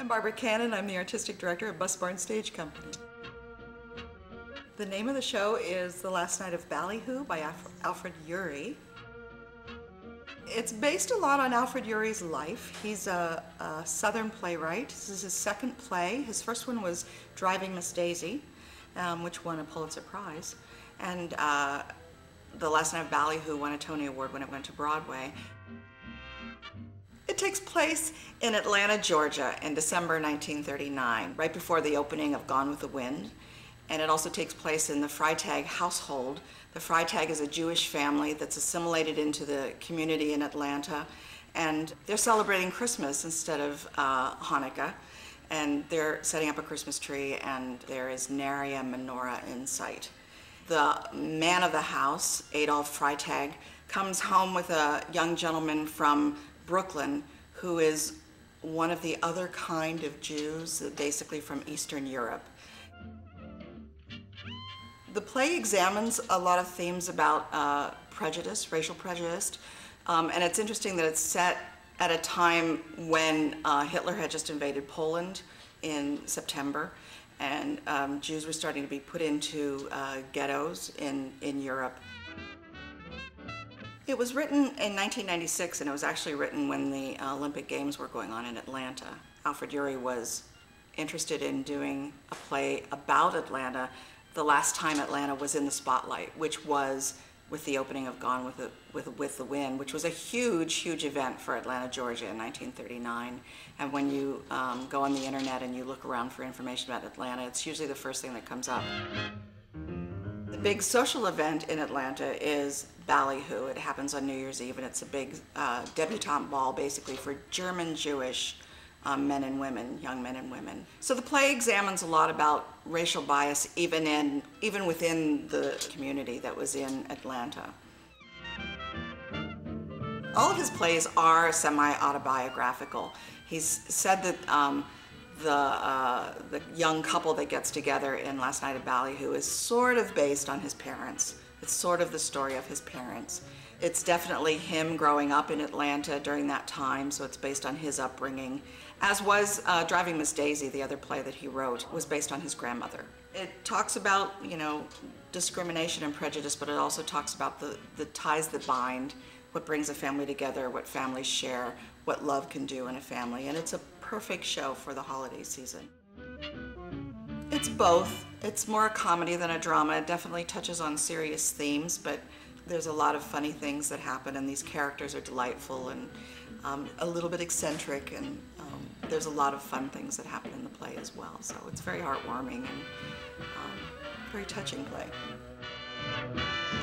I'm Barbara Cannon. I'm the artistic director of Bus Barn Stage Company. The name of the show is The Last Night of Ballyhoo by Alfred Uhry. It's based a lot on Alfred Uhry's life. He's a Southern playwright. This is his second play. His first one was Driving Miss Daisy, which won a Pulitzer Prize. And The Last Night of Ballyhoo won a Tony Award when it went to Broadway. It takes place in Atlanta, Georgia in December 1939, right before the opening of Gone with the Wind. And it also takes place in the Freitag household. The Freitag is a Jewish family that's assimilated into the community in Atlanta, and they're celebrating Christmas instead of Hanukkah. And they're setting up a Christmas tree, and there is nary a menorah in sight. The man of the house, Adolf Freitag, comes home with a young gentleman from Brooklyn who is one of the other kind of Jews, basically from Eastern Europe. The play examines a lot of themes about prejudice, racial prejudice, and it's interesting that it's set at a time when Hitler had just invaded Poland in September, and Jews were starting to be put into ghettos in Europe. It was written in 1996, and it was actually written when the Olympic Games were going on in Atlanta. Alfred Uhry was interested in doing a play about Atlanta the last time Atlanta was in the spotlight, which was with the opening of Gone with the Wind, which was a huge, huge event for Atlanta, Georgia in 1939. And when you go on the internet and you look around for information about Atlanta, it's usually the first thing that comes up. The big social event in Atlanta is Ballyhoo. It happens on New Year's Eve, and it's a big debutante ball basically for German Jewish men and women, young men and women. So the play examines a lot about racial bias even within the community that was in Atlanta. All of his plays are semi-autobiographical. He's said that the young couple that gets together in Last Night of Ballyhoo is sort of based on his parents. It's sort of the story of his parents. It's definitely him growing up in Atlanta during that time, so it's based on his upbringing. As was Driving Miss Daisy, the other play that he wrote, was based on his grandmother. It talks about, discrimination and prejudice, but it also talks about the ties that bind, what brings a family together, what families share, what love can do in a family, and it's a perfect show for the holiday season. It's both. It's more a comedy than a drama. It definitely touches on serious themes, but there's a lot of funny things that happen, and these characters are delightful and a little bit eccentric, and there's a lot of fun things that happen in the play as well. So it's very heartwarming and very touching play.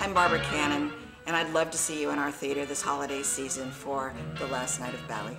I'm Barbara Cannon, and I'd love to see you in our theater this holiday season for The Last Night of Ballyhoo.